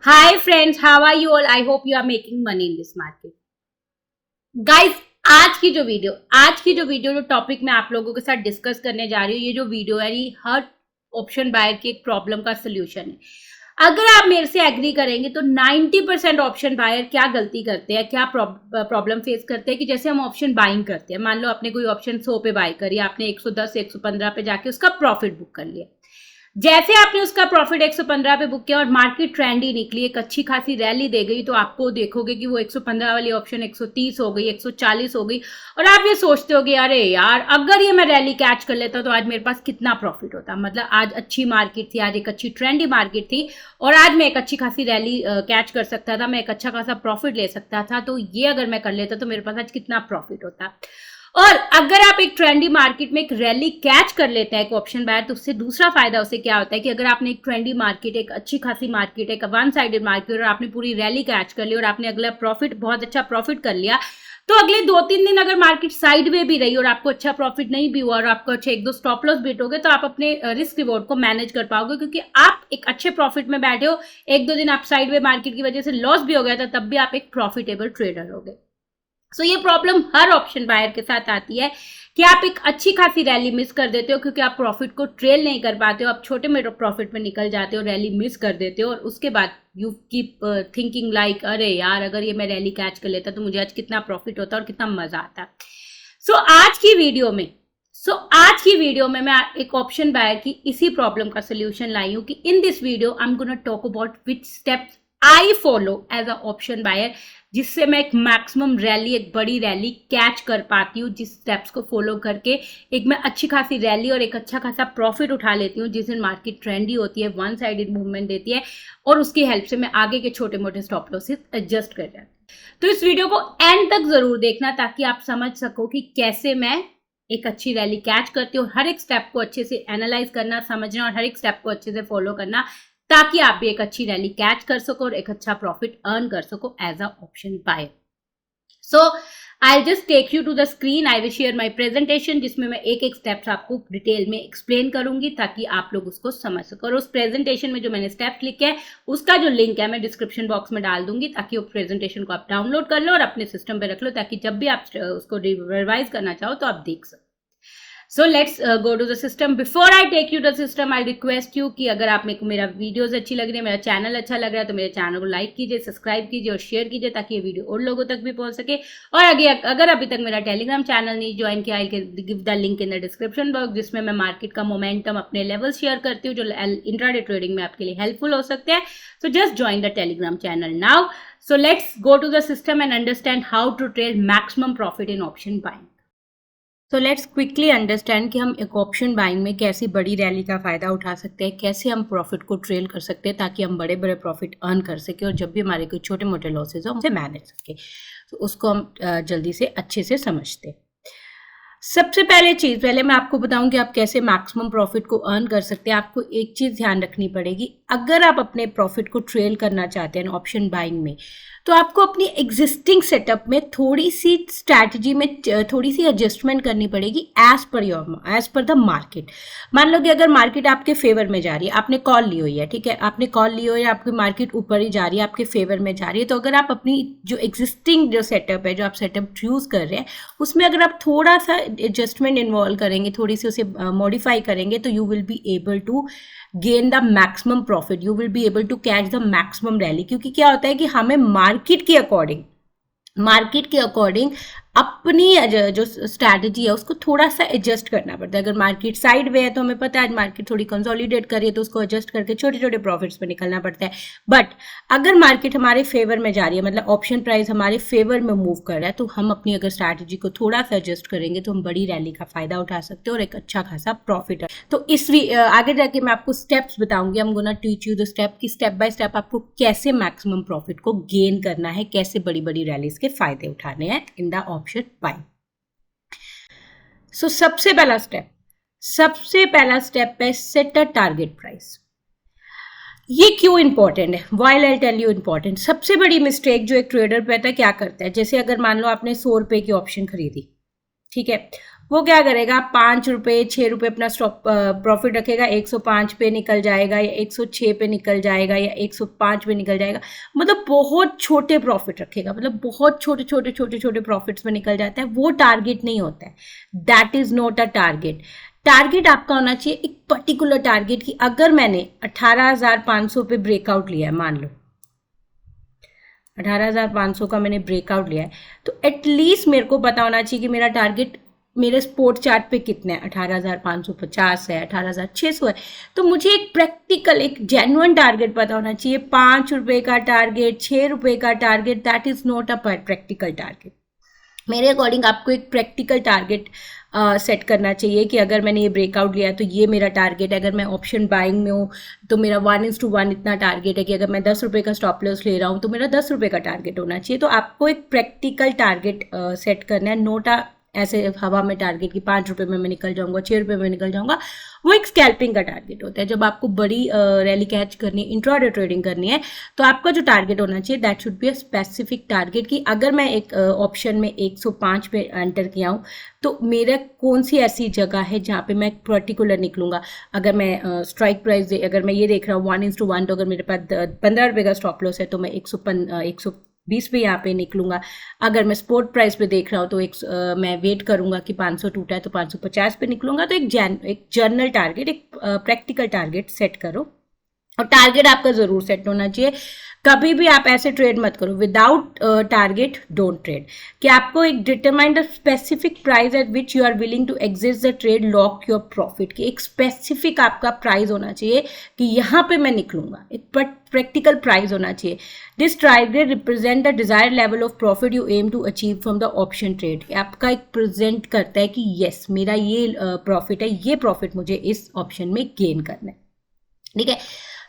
Hi friends, how are you all? I hope you are making money in this market. Guys, आज की जो video जो topic मैं आप लोगों के साथ डिस्कस करने जा रही हूँ, ये जो वीडियो है ये हर ऑप्शन बायर की एक प्रॉब्लम का सोल्यूशन है। अगर आप मेरे से एग्री करेंगे तो 90% ऑप्शन बायर क्या गलती करते हैं, क्या प्रॉब्लम फेस करते हैं कि जैसे हम ऑप्शन बाइंग करते हैं, मान लो आपने कोई ऑप्शन 100 पे बाय करी, आपने 110 115 पे जाके उसका प्रॉफिट बुक कर लिया। जैसे आपने उसका प्रॉफिट 115 पे बुक किया और मार्केट ट्रेंड ही निकली, एक अच्छी खासी रैली दे गई, तो आपको देखोगे कि वो 115 वाली ऑप्शन 130 हो गई, 140 हो गई, और आप ये सोचते होगे अरे यार अगर ये मैं रैली कैच कर लेता तो आज मेरे पास कितना प्रॉफिट होता। मतलब आज अच्छी मार्केट थी, आज एक अच्छी ट्रेंडी मार्केट थी और आज मैं एक अच्छी खासी रैली कैच कर सकता था, मैं एक अच्छा खासा प्रॉफिट ले सकता था। तो ये अगर मैं कर लेता तो मेरे पास आज कितना प्रॉफिट होता। और अगर आप एक ट्रेंडी मार्केट में एक रैली कैच कर लेते हैं एक ऑप्शन बायर, तो उससे दूसरा फायदा उसे क्या होता है कि अगर आपने एक ट्रेंडी मार्केट, एक अच्छी खासी मार्केट, एक वन साइडेड मार्केट और आपने पूरी रैली कैच कर ली और आपने अगला प्रॉफिट, बहुत अच्छा प्रॉफिट कर लिया, तो अगले 2-3 दिन अगर मार्केट साइड वे भी रही और आपको अच्छा प्रॉफिट नहीं भी हुआ और आपको अच्छे 1-2 स्टॉप लॉस बीट हो गए, तो आप अपने रिस्क रिवॉर्ड को मैनेज कर पाओगे, क्योंकि आप एक अच्छे प्रॉफिट में बैठे हो। 1-2 दिन आप साइड वे मार्केट की वजह से लॉस भी हो गया था, तब भी आप एक प्रॉफिटेबल ट्रेडर हो गए। सो ये प्रॉब्लम हर ऑप्शन बायर के साथ आती है कि आप एक अच्छी खासी रैली मिस कर देते हो क्योंकि आप प्रॉफिट को ट्रेल नहीं कर पाते हो, आप छोटे मोटे प्रॉफिट में निकल जाते हो, रैली मिस कर देते हो और उसके बाद यू कीप थिंकिंग लाइक अरे यार अगर ये मैं रैली कैच कर लेता तो मुझे आज कितना प्रॉफिट होता और कितना मजा आता। आज की वीडियो में मैं एक ऑप्शन बायर की इसी प्रॉब्लम का सोल्यूशन लाई हूँ कि in this video I am gonna talk about which steps I follow as a option buyer, जिससे मैं एक मैक्सिमम रैली, एक बड़ी रैली कैच कर पाती हूँ, जिस स्टेप्स को फॉलो करके एक मैं अच्छी खासी रैली और एक अच्छा खासा प्रॉफिट उठा लेती हूँ, जिस दिन मार्केट ट्रेंडी होती है, वन साइडेड मूवमेंट देती है और उसकी हेल्प से मैं आगे के छोटे मोटे स्टॉप लॉसेस एडजस्ट कर जाती हूँ। तो इस वीडियो को एंड तक जरूर देखना ताकि आप समझ सको कि कैसे मैं एक अच्छी रैली कैच करती हूँ। हर एक स्टेप को अच्छे से एनालाइज करना, समझना और हर एक स्टेप को अच्छे से फॉलो करना ताकि आप भी एक अच्छी रैली कैच कर सको और एक अच्छा प्रॉफिट अर्न कर सको as a option buyer. So I just take you to the screen, I will share my presentation, जिसमें मैं एक एक स्टेप्स आपको डिटेल में एक्सप्लेन करूंगी ताकि आप लोग उसको समझ सको। और उस प्रेजेंटेशन में जो मैंने स्टेप्स लिखे हैं उसका जो लिंक है मैं डिस्क्रिप्शन बॉक्स में डाल दूंगी ताकि वो प्रेजेंटेशन को आप डाउनलोड कर लो और अपने सिस्टम पे रख लो ताकि जब भी आप उसको रिवाइज करना चाहो तो आप देख सको। So let's go to the system. Before I take you to the system, I request you कि अगर आप मेरा वीडियोस अच्छी लग रही है, मेरा चैनल अच्छा लग रहा है तो मेरे चैनल को लाइक कीजिए, सब्सक्राइब कीजिए और शेयर कीजिए ताकि ये वीडियो और लोगों तक भी पहुंच सके। और अगर अभी तक मेरा टेलीग्राम चैनल नहीं ज्वाइन किया, I can give the link in the description box, जिसमें मैं मार्केट का मोमेंटम, अपने लेवल शेयर करती हूँ जो इंट्राडे ट्रेडिंग में आपके लिए हेल्पफुल हो सकते हैं। So just join the Telegram channel now. So let's go to the system and understand how to trade maximum profit in option buying. तो लेट्स क्विकली अंडरस्टैंड कि हम एक ऑप्शन बाइंग में कैसी बड़ी रैली का फ़ायदा उठा सकते हैं, कैसे हम प्रॉफिट को ट्रेल कर सकते हैं ताकि हम बड़े बड़े प्रॉफिट अर्न कर सकें और जब भी हमारे कोई छोटे मोटे लॉसेज हो उसे मैनेज सकें। तो उसको हम जल्दी से अच्छे से समझते हैं। सबसे पहले मैं आपको बताऊं कि आप कैसे मैक्सिमम प्रॉफिट को अर्न कर सकते हैं। आपको एक चीज़ ध्यान रखनी पड़ेगी, अगर आप अपने प्रॉफिट को ट्रेल करना चाहते हैं ऑप्शन बाइंग में, तो आपको अपनी एग्जिस्टिंग सेटअप में थोड़ी सी स्ट्रैटेजी में थोड़ी सी एडजस्टमेंट करनी पड़ेगी एज पर द मार्केट। मान लो कि अगर मार्केट आपके फेवर में जा रही है, आपने कॉल ली हुई है, ठीक है, आपने कॉल ली हुई है, आपकी मार्केट ऊपर ही जा रही है, आपके फेवर में जा रही है, तो अगर आप अपनी जो एग्जिस्टिंग जो सेटअप है, जो आप सेटअप यूज़ कर रहे हैं, उसमें अगर आप थोड़ा सा एडजस्टमेंट इन्वॉल्व करेंगे, थोड़ी सी उसे मॉडिफाई करेंगे, तो you will be able to gain the maximum profit, you will be able to catch the maximum rally. क्योंकि क्या होता है कि हमें मार्केट के अकॉर्डिंग अपनी जो स्ट्रैटेजी है उसको थोड़ा सा एडजस्ट करना पड़ता है। अगर मार्केट साइड वे है तो हमें पता है आज मार्केट थोड़ी कंसोलिडेट कर रही है तो उसको एडजस्ट करके छोटे छोटे प्रॉफिट्स पे निकलना पड़ता है। बट अगर मार्केट हमारे फेवर में जा रही है, मतलब ऑप्शन प्राइस हमारे फेवर में मूव कर रहा है, तो हम अपनी अगर स्ट्रैटेजी को थोड़ा सा एडजस्ट करेंगे तो हम बड़ी रैली का फायदा उठा सकते हैं और एक अच्छा खासा प्रॉफिट है। तो आगे जाके मैं आपको स्टेप्स बताऊंगी, आई am gonna teach you the step कि स्टेप बाय स्टेप आपको कैसे मैक्सिमम प्रॉफिट को गेन करना है, कैसे बड़ी बड़ी रैलीज के फायदे उठाने हैं इन द ऑप्शन बाइंग। सो सबसे पहला स्टेप है सेट अ टारगेट प्राइस। ये क्यों इंपॉर्टेंट है, while I tell you important. सबसे बड़ी मिस्टेक जो एक ट्रेडर पता है क्या करता है, जैसे अगर मान लो आपने 100 रुपए की ऑप्शन खरीदी, ठीक है, वो क्या करेगा, 5 रुपये 6 रुपये अपना स्टॉप प्रॉफिट रखेगा, 105 पे निकल जाएगा या 106 पे निकल जाएगा या 105 पे निकल जाएगा, मतलब बहुत छोटे प्रॉफिट रखेगा, मतलब बहुत छोटे छोटे छोटे छोटे प्रॉफिट्स में निकल जाता है। वो टारगेट नहीं होता है, that is not a target. Target आपका होना चाहिए एक पर्टिकुलर टारगेट की अगर मैंने 18,500 पे ब्रेकआउट लिया है, मान लो 18,500 का मैंने ब्रेकआउट लिया है, तो एटलीस्ट मेरे को पता होना चाहिए कि मेरा टारगेट मेरे स्पोर्ट चार्ट पे कितना है, 18,550 है, 18,600 है। तो मुझे एक प्रैक्टिकल एक जेन्युइन टारगेट पता होना चाहिए। 5 रुपये का टारगेट, 6 रुपये का target, that is not a practical target. मेरे अकॉर्डिंग आपको एक प्रैक्टिकल टारगेट सेट करना चाहिए कि अगर मैंने ये ब्रेकआउट लिया तो ये मेरा टारगेट है। अगर मैं ऑप्शन बाइंग में हूँ तो मेरा 1:1 इतना टारगेट है कि अगर मैं 10 रुपये का स्टॉप लॉस ले रहा हूँ तो मेरा 10 रुपये का टारगेट होना चाहिए। तो आपको एक प्रैक्टिकल टारगेट सेट करना है, नोट ऐसे हवा में टारगेट की 5 रुपये में मैं निकल जाऊंगा, 6 रुपये में निकल जाऊंगा। वो एक स्कैल्पिंग का टारगेट होता है। जब आपको बड़ी रैली कैच करनी है, इंट्राडे ट्रेडिंग करनी है, तो आपका जो टारगेट होना चाहिए that should be a specific target कि अगर मैं एक ऑप्शन में 105 पे एंटर किया हूँ तो मेरा कौन सी ऐसी जगह है जहाँ पे मैं पर्टिकुलर निकलूंगा। अगर मैं स्ट्राइक प्राइस अगर मैं ये देख रहा हूँ 1:1, तो अगर मेरे पास 15 रुपये का स्टॉप लॉस है तो मैं 120 पे यहाँ पे निकलूंगा। अगर मैं स्पोर्ट प्राइस पे देख रहा हूँ तो मैं वेट करूंगा कि 500 टूटा है तो 550 पे निकलूंगा। तो एक जर्नल टारगेट, एक प्रैक्टिकल टारगेट सेट करो और टारगेट आपका जरूर सेट होना चाहिए। कभी भी आप ऐसे ट्रेड मत करो विदाउट टारगेट, डोंट ट्रेड। कि आपको एक determined specific price at which you are willing to exit the trade, lock your profit. की एक स्पेसिफिक आपका प्राइस होना चाहिए कि यहाँ पे मैं निकलूंगा, एक प्रैक्टिकल प्राइस होना चाहिए। This target represent the desired level of profit you aim to achieve from the option trade. आपका एक प्रेजेंट करता है कि येस मेरा ये प्रॉफिट है, ये प्रॉफिट मुझे इस ऑप्शन में गेन करना है। ठीक है,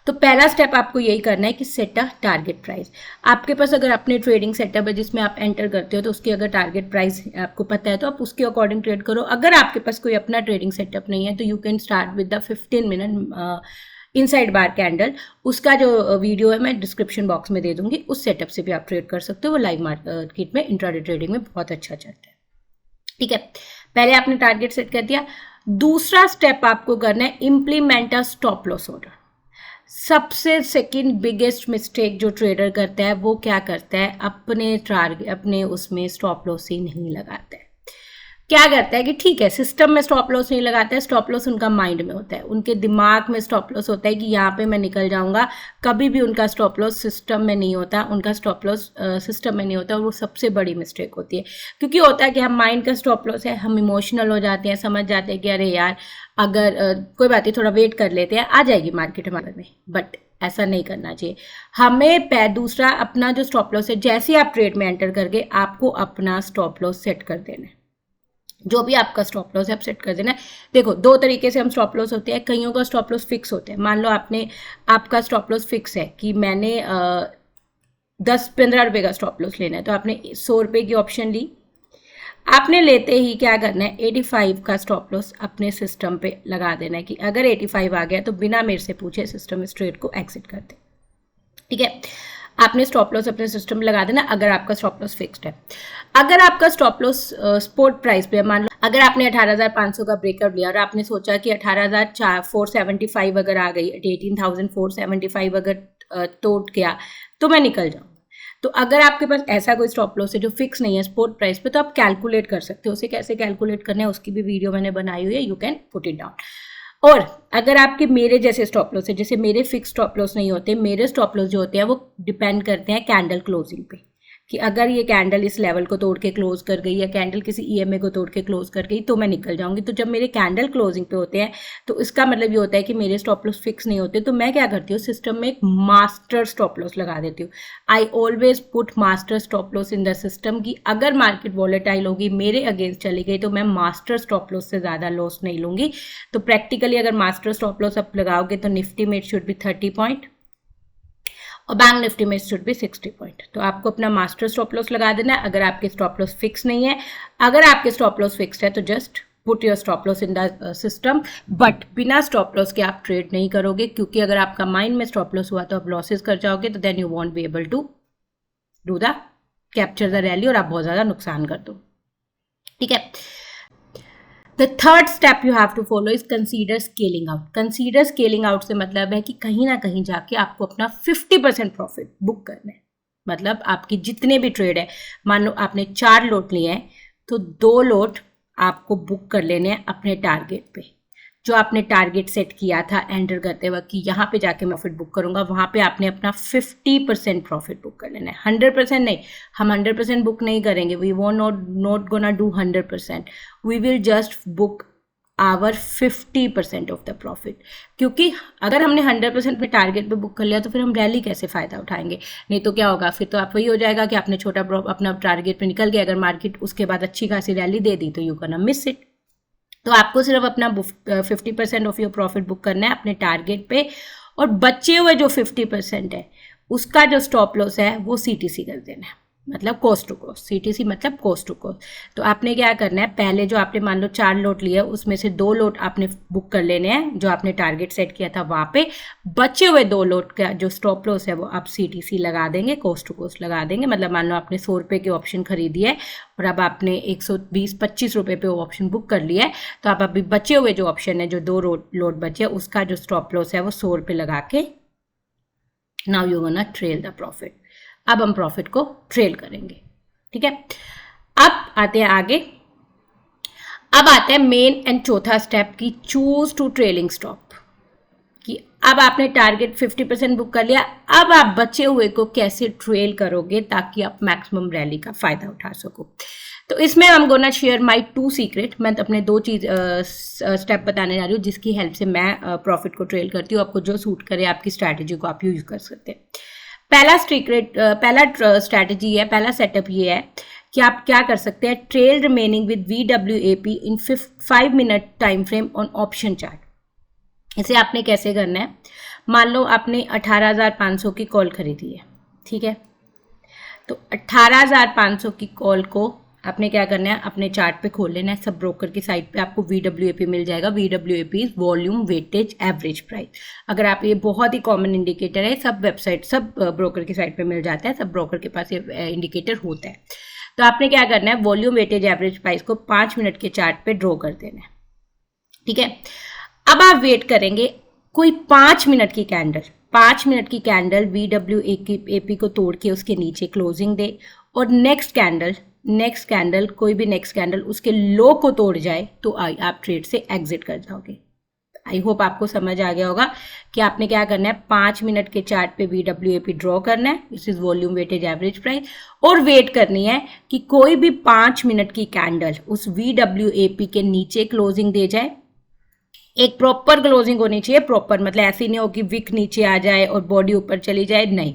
तो पहला स्टेप आपको यही करना है कि सेट अ टारगेट प्राइस। आपके पास अगर अपने ट्रेडिंग सेटअप है जिसमें आप एंटर करते हो तो उसकी अगर टारगेट प्राइस आपको पता है तो आप उसके अकॉर्डिंग ट्रेड करो। अगर आपके पास कोई अपना ट्रेडिंग सेटअप नहीं है तो you can start with the 15 minute inside bar candle. उसका जो वीडियो है मैं डिस्क्रिप्शन बॉक्स में दे दूंगी, उस सेटअप से भी आप ट्रेड कर सकते हो। वो लाइव मार्केट में इंट्राडे ट्रेडिंग में बहुत अच्छा चलता है। ठीक है, पहले आपने टारगेट सेट कर दिया। दूसरा स्टेप आपको करना है implement a stop loss order. सबसे सेकंड बिगेस्ट मिस्टेक जो ट्रेडर करता है वो क्या करता है, अपने टारगेट अपने उसमें स्टॉप लॉस ही नहीं लगाता है। क्या करता है कि ठीक है सिस्टम में स्टॉप लॉस नहीं लगाता है, स्टॉप लॉस उनका माइंड में होता है, उनके दिमाग में स्टॉप लॉस होता है कि यहाँ पे मैं निकल जाऊंगा। कभी भी उनका स्टॉप लॉस सिस्टम में नहीं होता, उनका स्टॉप लॉस सिस्टम में नहीं होता। और वो सबसे बड़ी मिस्टेक होती है, क्योंकि होता है कि हम माइंड का स्टॉप लॉस है, हम इमोशनल हो जाते हैं, समझ जाते हैं कि अरे यार अगर कोई बात नहीं थोड़ा वेट कर लेते हैं, आ जाएगी मार्केट हमारे में। बट ऐसा नहीं करना चाहिए हमें। दूसरा अपना जो स्टॉप लॉस है, जैसे आप ट्रेड में एंटर करके आपको अपना स्टॉप लॉस सेट कर देना है। जो भी आपका स्टॉप लॉस है आप सेट कर देना है। देखो दो तरीके से हम स्टॉप लॉस होते हैं, कईयों का स्टॉप लॉस फिक्स होते हैं। मान लो आपका स्टॉप लॉस फिक्स है कि मैंने 10-15 रुपये का स्टॉप लॉस लेना है, तो आपने 100 रुपये की ऑप्शन ली। आपने लेते ही क्या करना है, 85 का स्टॉप लॉस अपने सिस्टम पे लगा देना है कि अगर 85 आ गया तो बिना मेरे से पूछे सिस्टम इस ट्रेड को एग्जिट कर दे। ठीक है, आपने स्टॉप लॉस अपने सिस्टम में लगा देना अगर आपका स्टॉप लॉस फिक्स्ड है। अगर आपका स्टॉप लॉस स्पोर्ट प्राइस पे, मान लो अगर आपने 18,500 का ब्रेकआउट लिया और आपने सोचा कि 18,475 अगर आ गई, 18,475 अगर टूट गया तो मैं निकल जाऊँ। तो अगर आपके पास ऐसा कोई स्टॉप लॉस है जो फिक्स नहीं है स्पोर्ट प्राइस पे, तो आप कैलकुलेट कर सकते हो। उसे कैसे कैलकुलेट करना है उसकी भी वीडियो मैंने बनाई हुई है, you can put it down. और अगर आपके मेरे जैसे स्टॉप लॉस है, जैसे मेरे फिक्स स्टॉप लॉस नहीं होते, मेरे स्टॉप लॉस जो होते हैं वो डिपेंड करते हैं कैंडल क्लोजिंग पे, कि अगर ये कैंडल इस लेवल को तोड़ के क्लोज कर गई या कैंडल किसी ईएमए को तोड़ के क्लोज कर गई तो मैं निकल जाऊंगी। तो जब मेरे कैंडल क्लोजिंग पे होते हैं तो इसका मतलब ये होता है कि मेरे स्टॉप लॉस फिक्स नहीं होते। तो मैं क्या करती हूँ, सिस्टम में एक मास्टर स्टॉप लॉस लगा देती हूँ। I always put master stop loss in the system की अगर मार्केट वॉलेटाइल होगी, मेरे अगेंस्ट चली गई, तो मैं मास्टर स्टॉप लॉस से ज़्यादा लॉस नहीं लूंगी। तो प्रैक्टिकली अगर मास्टर स्टॉप लॉस आप लगाओगे तो निफ्टी में शुड भी 30 पॉइंट और बैंक निफ्टी में शुड भी 60 पॉइंट। तो आपको अपना मास्टर स्टॉप लॉस लगा देना है अगर आपके स्टॉप लॉस फिक्स नहीं है। अगर आपके स्टॉप लॉस फिक्स्ड है तो just put your stop loss in the system. But बिना स्टॉप लॉस के आप ट्रेड नहीं करोगे, क्योंकि अगर आपका माइंड में स्टॉप लॉस हुआ तो आप लॉसेस कर जाओगे, तो then you won't be able to do the capture the rally और आप बहुत ज़्यादा नुकसान कर दो। ठीक है, the third step you have to follow is consider scaling out. Consider scaling out से मतलब है कि कहीं ना कहीं जाके आपको अपना 50% प्रॉफिट बुक करना है। मतलब आपकी जितने भी ट्रेड है, मान लो आपने 4 लोट लिए हैं तो 2 लोट आपको बुक कर लेने हैं अपने टारगेट पे। जो आपने टारगेट सेट किया था एंटर करते वक्त कि यहाँ पे जाके मैं प्रॉफिट बुक करूंगा, वहाँ पे आपने अपना 50% प्रॉफिट बुक कर लेना है। 100% नहीं, हम 100% बुक नहीं करेंगे। We won't not gonna do 100%, we will just book our 50% of the profit. क्योंकि अगर हमने 100% अपने टारगेट पे बुक कर लिया तो फिर हम रैली कैसे फ़ायदा उठाएंगे? नहीं तो क्या होगा, फिर तो आप वही हो जाएगा कि आपने छोटा अपना टारगेट पे निकल गया, अगर मार्केट उसके बाद अच्छी खासी रैली दे दी तो यू कैन मिस इट। तो आपको सिर्फ अपना 50% ऑफ योर प्रॉफिट बुक करना है अपने टारगेट पे, और बचे हुए जो 50% है उसका जो स्टॉप लॉस है वो CTC कर देना है, मतलब कॉस्ट टू कॉस्ट। CTC मतलब कॉस्ट टू कॉस्ट। तो आपने क्या करना है, पहले जो आपने मान लो 4 लोट लिए, उसमें से 2 लोट आपने बुक कर लेने हैं जो आपने टारगेट सेट किया था वहाँ पे। बचे हुए 2 लोट का जो स्टॉप लॉस है वो आप CTC लगा देंगे, कॉस्ट टू कॉस्ट लगा देंगे। मतलब मान लो आपने 100 रुपये की ऑप्शन खरीदी है और अब आपने 120-25 रुपये पे वो ऑप्शन बुक कर लिया है, तो आप अभी बचे हुए जो ऑप्शन है, जो 2 लोट बचे उसका जो स्टॉप लॉस है वो 100 रुपये लगा के now you gonna trail the profit. अब हम प्रॉफिट को ट्रेल करेंगे, ठीक है। अब आते हैं आगे। अब आते हैं मेन एंड चौथा स्टेप की चूज टू ट्रेलिंग स्टॉप। कि अब आपने टारगेट 50% बुक कर लिया, अब आप बचे हुए को कैसे ट्रेल करोगे ताकि आप मैक्सिमम रैली का फायदा उठा सको। तो इसमें हम गोना शेयर माई 2 सीक्रेट। मैं तो अपने 2 चीज स्टेप बताने जा रही हूँ जिसकी हेल्प से मैं प्रॉफिट को ट्रेल करती हूँ। आपको जो सूट करे आपकी स्ट्रैटेजी को आप यूज कर सकते हैं। पहला स्ट्रैटेजी है, पहला सेटअप ये है कि आप क्या कर सकते हैं, trail remaining with VWAP in 5 minute time frame on option chart. इसे आपने कैसे करना है, मान लो आपने 18,500 की कॉल खरीदी है, ठीक है। तो 18,500 की कॉल को आपने क्या करना है, अपने चार्ट पे खोल लेना है। सब ब्रोकर की साइट पे आपको VWAP मिल जाएगा। VWAP is volume weightage average price. अगर आप, ये बहुत ही कॉमन इंडिकेटर है, सब वेबसाइट सब ब्रोकर की साइट पे मिल जाता है, सब ब्रोकर के पास ये इंडिकेटर होता है। तो आपने क्या करना है, वॉल्यूम वेटेज एवरेज प्राइस को 5 मिनट के चार्ट पे ड्रॉ कर देना है, ठीक है। अब आप वेट करेंगे कोई 5 मिनट की कैंडल, 5 मिनट की कैंडल VWAP को तोड़ के उसके नीचे क्लोजिंग दे, और नेक्स्ट कैंडल कोई भी नेक्स्ट कैंडल उसके लो को तोड़ जाए तो आप ट्रेड से एग्जिट कर जाओगे। आई होप आपको समझ आ गया होगा कि आपने क्या करना है, 5 मिनट के चार्ट पे VWAP ड्रॉ करना है, this is volume weightage average price, और वेट करनी है कि कोई भी 5 मिनट की कैंडल उस VWAP के नीचे क्लोजिंग दे जाए। एक प्रॉपर क्लोजिंग होनी चाहिए, प्रॉपर मतलब ऐसी नहीं हो कि विक नीचे आ जाए और बॉडी ऊपर चली जाए, नहीं,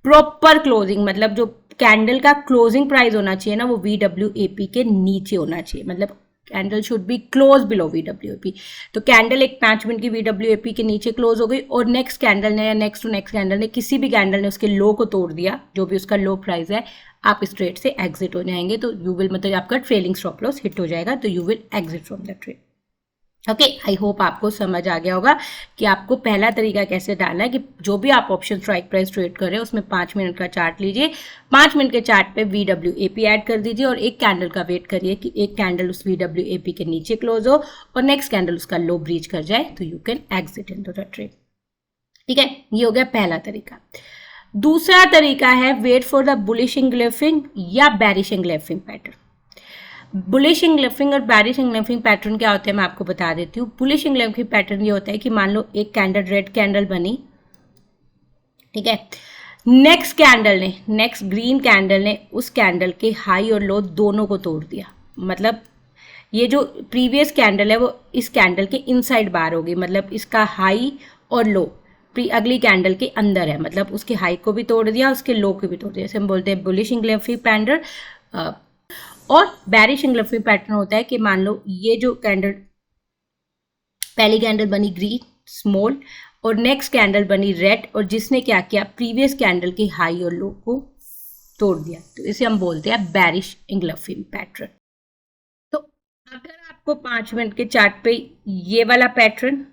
प्रॉपर क्लोजिंग मतलब जो कैंडल का क्लोजिंग प्राइस होना चाहिए ना वो VWAP के नीचे होना चाहिए। मतलब candle should be close below VWAP। तो कैंडल एक 5 मिनट की VWAP के नीचे क्लोज हो गई, और नेक्स्ट कैंडल ने या नेक्स्ट टू नेक्स्ट कैंडल ने, किसी भी कैंडल ने उसके लो को तोड़ दिया, जो भी उसका लो प्राइस है, आप इस ट्रेड से एग्जिट हो जाएंगे। तो यू विल, मतलब आपका ट्रेलिंग स्टॉप लॉस हिट हो जाएगा, तो you will exit from the trade. Okay, I hope आपको समझ आ गया होगा कि आपको पहला तरीका कैसे डालना है कि जो भी आप ऑप्शन स्ट्राइक प्राइस ट्रेड कर रहे हैं उसमें 5 मिनट का चार्ट लीजिए, 5 मिनट के चार्ट पे VWAP ऐड कर दीजिए, और एक कैंडल का वेट करिए कि एक कैंडल उस VWAP के नीचे क्लोज हो और नेक्स्ट कैंडल उसका लो ब्रीच कर जाए, तो you can exit into the trade, ठीक है। ये हो गया पहला तरीका। दूसरा तरीका है वेट फॉर द बुलिश इंग्लफिंग या बेरिश इंग्लफिंग पैटर्न। बुलिश इंग्लफिंग और बेरिश इंग्लफिंग पैटर्न क्या होते हैं मैं आपको बता देती हूँ। बुलिश इंग्लफिंग पैटर्न ये होता है कि मान लो एक कैंडल रेड कैंडल बनी, ठीक है, नेक्स्ट ग्रीन कैंडल ने उस कैंडल के हाई और लो दोनों को तोड़ दिया। मतलब ये जो प्रीवियस कैंडल है वो इस कैंडल के इनसाइड बार होगी, मतलब इसका हाई और लो अगली कैंडल के अंदर है, मतलब उसके हाई को भी तोड़ दिया, उसके लो को भी तोड़ दिया। जैसे हम बोलते हैं बुलिश इंग्लफिंग पैटर्न। और बेरिश इंग्लफिंग पैटर्न होता है कि मान लो ये जो कैंडल, पहली कैंडल बनी ग्रीन स्मॉल और नेक्स्ट कैंडल बनी रेड, और जिसने क्या किया, प्रीवियस कैंडल के हाई और लो को तोड़ दिया, तो इसे हम बोलते हैं बेरिश इंग्लफिंग पैटर्न। तो अगर आपको 5 मिनट के चार्ट पे ये वाला पैटर्न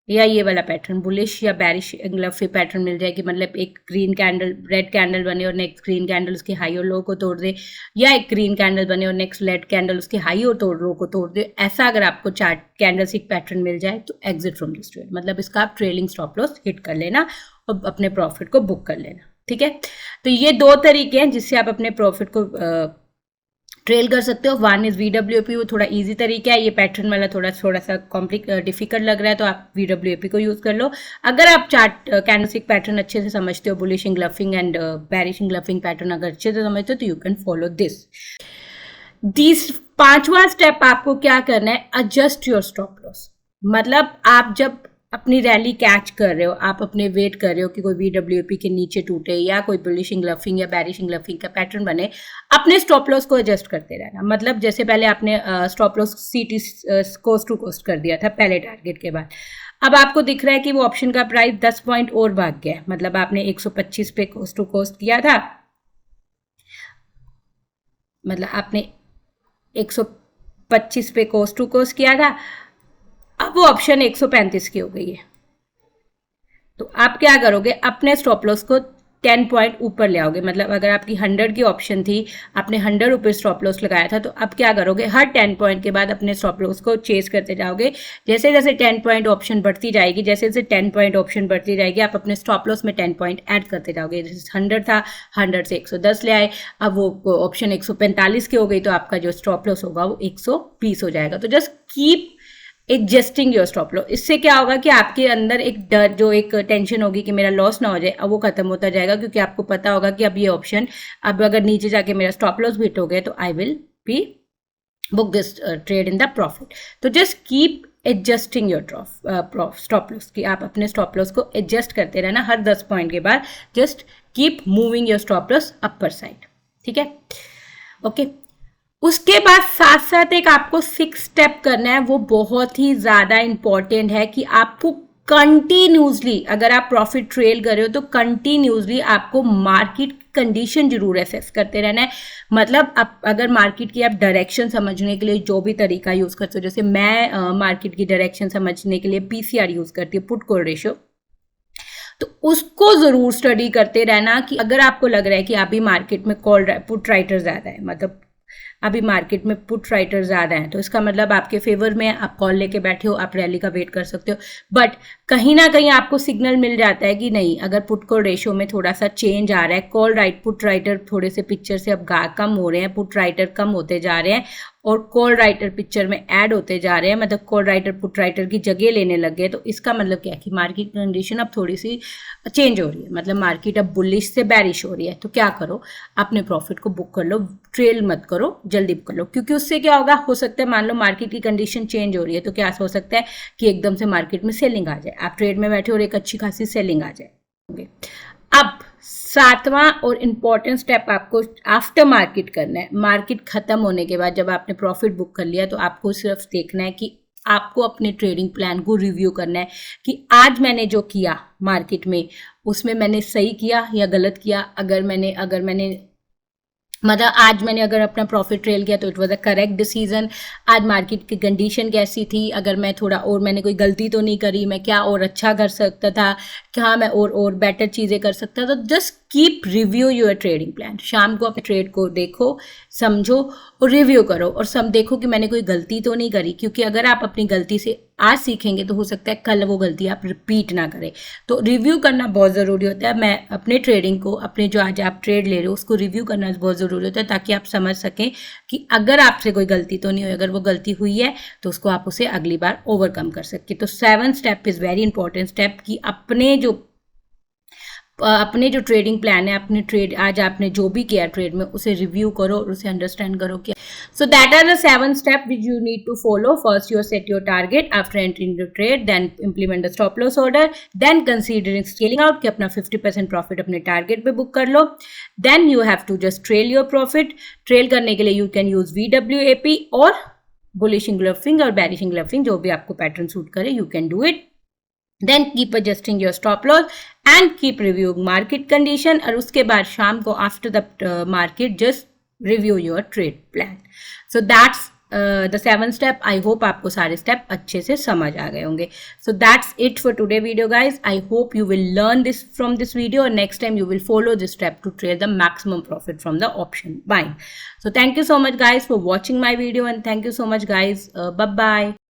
या ये वाला पैटर्न बुलिश या बैरिश एंगल्फी पैटर्न मिल जाए कि मतलब एक ग्रीन कैंडल रेड कैंडल बने और नेक्स्ट ग्रीन कैंडल उसके हाई और लो को तोड़ दे, या एक ग्रीन कैंडल बने और नेक्स्ट रेड कैंडल उसके हाई और लो को तोड़ दे, ऐसा अगर आपको चार्ट कैंडलस्टिक पैटर्न मिल जाए तो एग्जिट फ्रॉम दिस ट्रेड, मतलब इसका आप ट्रेलिंग स्टॉप लॉस हिट कर लेना और अपने प्रॉफिट को बुक कर लेना। ठीक है, तो ये दो तरीके हैं जिससे आप अपने प्रॉफिट को ट्रेल कर सकते हो। वन इज VWAP, वो थोड़ा इजी तरीका है, ये पैटर्न वाला थोड़ा सा डिफिकल्ट लग रहा है तो आप VWAP को यूज कर लो। अगर आप चार्ट कैंडलस्टिक पैटर्न अच्छे से समझते हो, bullish engulfing and bearish engulfing pattern अगर अच्छे से समझते हो तो यू कैन फॉलो दिस। पांचवा स्टेप आपको क्या करना है, एडजस्ट योर स्टॉप लॉस। मतलब आप जब अपनी रैली कैच कर रहे हो, आप अपने वेट कर रहे हो कि कोई VWAP के नीचे टूटे या कोई बुलिश इंगल्फिंग या बेरिश इंगल्फिंग का पैटर्न बने, अपने स्टॉप लॉस को एडजस्ट करते रहना। मतलब जैसे पहले आपने stop loss CT cost to cost कर दिया था पहले टारगेट के बाद, अब आपको दिख रहा है कि वो ऑप्शन का प्राइस 10 पॉइंट और भाग गया, मतलब आपने 125 पे कोस्ट टू कोस्ट किया था, मतलब आपने 125 पे कोस्ट टू कोस्ट किया था, अब वो ऑप्शन 135 की हो गई है। तो आप क्या करोगे, अपने स्टॉप लॉस को 10 पॉइंट ऊपर ले आओगे। मतलब अगर आपकी 100 की ऑप्शन थी, आपने 100 रुपये स्टॉप लॉस लगाया था, तो अब क्या करोगे, हर 10 पॉइंट के बाद अपने स्टॉप लॉस को चेस करते जाओगे। जैसे जैसे 10 पॉइंट ऑप्शन बढ़ती जाएगी, जैसे जैसे 10 पॉइंट ऑप्शन बढ़ती जाएगी, आप अपने स्टॉप लॉस में 10 पॉइंट ऐड करते जाओगे। जैसे 100 था, 100 से 110 ले आए, अब वो ऑप्शन 145 की हो गई, तो आपका जो स्टॉप लॉस होगा वो 120 हो जाएगा। तो just keep adjusting your stop loss. इससे क्या होगा कि आपके अंदर एक डर, जो एक टेंशन होगी कि मेरा लॉस ना हो जाए, अब वो खत्म होता जाएगा, क्योंकि आपको पता होगा कि अब ये ऑप्शन, अब अगर नीचे जाके मेरा स्टॉप लॉस हिट हो गया तो I will be book this trade in the profit. तो just keep adjusting your stop loss, कि आप अपने स्टॉप लॉस को एडजस्ट करते रहना हर 10 पॉइंट के बाद। Just keep moving your stop loss upper side. ठीक है, ओके। उसके बाद साथ साथ एक आपको 6 स्टेप करना है, वो बहुत ही ज़्यादा इंपॉर्टेंट है कि आपको कंटिन्यूसली, अगर आप प्रॉफिट ट्रेल कर रहे हो तो कंटिन्यूसली आपको मार्केट कंडीशन जरूर एसेस करते रहना है। मतलब आप अगर मार्केट की आप डायरेक्शन समझने के लिए जो भी तरीका यूज़ करते हो, जैसे मैं मार्केट की डायरेक्शन समझने के लिए PCR यूज़ करती हूँ, पुट कॉल रेशियो, तो उसको ज़रूर स्टडी करते रहना कि अगर आपको लग रहा है कि अभी मार्केट में पुट राइटर ज़्यादा है, मतलब अभी मार्केट में पुट राइटर ज़्यादा हैं, तो इसका मतलब आपके फेवर में, आप कॉल लेके बैठे हो, आप रैली का वेट कर सकते हो। बट कहीं ना कहीं आपको सिग्नल मिल जाता है कि नहीं, अगर पुट कॉल रेशियो में थोड़ा सा चेंज आ रहा है, कॉल राइट पुट राइटर थोड़े से पिक्चर से अब कम हो रहे हैं, पुट राइटर कम होते जा रहे हैं और कॉल राइटर पिक्चर में ऐड होते जा रहे हैं, मतलब कॉल राइटर पुट राइटर की जगह लेने लग गए, तो इसका मतलब क्या है कि मार्केट कंडीशन अब थोड़ी सी चेंज हो रही है, मतलब मार्केट अब बुलिश से बैरिश हो रही है। तो क्या करो, अपने प्रॉफिट को बुक कर लो, ट्रेल मत करो, जल्दी बुक कर लो, क्योंकि उससे क्या होगा, हो सकता है मान लो मार्केट की कंडीशन चेंज हो रही है, तो क्या हो सकता है कि एकदम से मार्केट में सेलिंग आ जाए, आप ट्रेड में बैठे और एक अच्छी खासी सेलिंग आ जाए। अब 7वां और इम्पॉर्टेंट स्टेप आपको आफ्टर मार्केट करना है। मार्केट खत्म होने के बाद जब आपने प्रॉफिट बुक कर लिया, तो आपको सिर्फ देखना है कि आपको अपने ट्रेडिंग प्लान को रिव्यू करना है कि आज मैंने जो किया मार्केट में, उसमें मैंने सही किया या गलत किया। अगर मैंने मतलब आज मैंने अगर अपना प्रॉफिट ट्रेल किया तो it was a correct decision. आज मार्केट की कंडीशन कैसी थी, अगर मैं थोड़ा और, मैंने कोई गलती तो नहीं करी, मैं क्या और अच्छा कर सकता था, क्या मैं और बेटर चीज़ें कर सकता था। तो just keep review your trading plan. शाम को अपने ट्रेड को देखो, समझो और रिव्यू करो, और सब देखो कि मैंने कोई गलती तो नहीं करी, क्योंकि अगर आप अपनी गलती से आज सीखेंगे तो हो सकता है कल वो गलती आप रिपीट ना करें। तो रिव्यू करना बहुत ज़रूरी होता है। मैं अपने ट्रेडिंग को, अपने जो आज आप ट्रेड ले रहे हो उसको रिव्यू करना बहुत ज़रूरी होता है, ताकि आप समझ सकें कि अगर आपसे कोई गलती तो नहीं हुई, अगर वो गलती हुई है तो उसको आप उसे अगली बार ओवरकम कर सकें। तो 7th step is very important step, कि अपने जो ट्रेडिंग प्लान है, अपने ट्रेड आज आपने जो भी किया ट्रेड में, उसे रिव्यू करो और उसे अंडरस्टैंड करो कि so that are the 7 step which you need to follow. First you set your target after entering the trade, then implement the stop loss order, then considering scaling out कि अपना 50% profit अपने target पे book कर लो। Then you have to just trail your profit. Trail करने के लिए you can use VWAP और बुलिश इंगल्फिंग और बेरिश इंगल्फिंग, जो भी आपको पैटर्न सूट करे, you can do it. Then keep adjusting your stop loss and keep reviewing market condition, और उसके बाद शाम को after the market just review your trade plan. So that's the 7 step. I hope आपको सारे step अच्छे से समझ आ गए होंगे। So that's it for today video guys. I hope you will learn this from this video और next time you will follow this step to trade the maximum profit from the option buying. So thank you so much guys for watching my video, and thank you so much guys. Bye bye.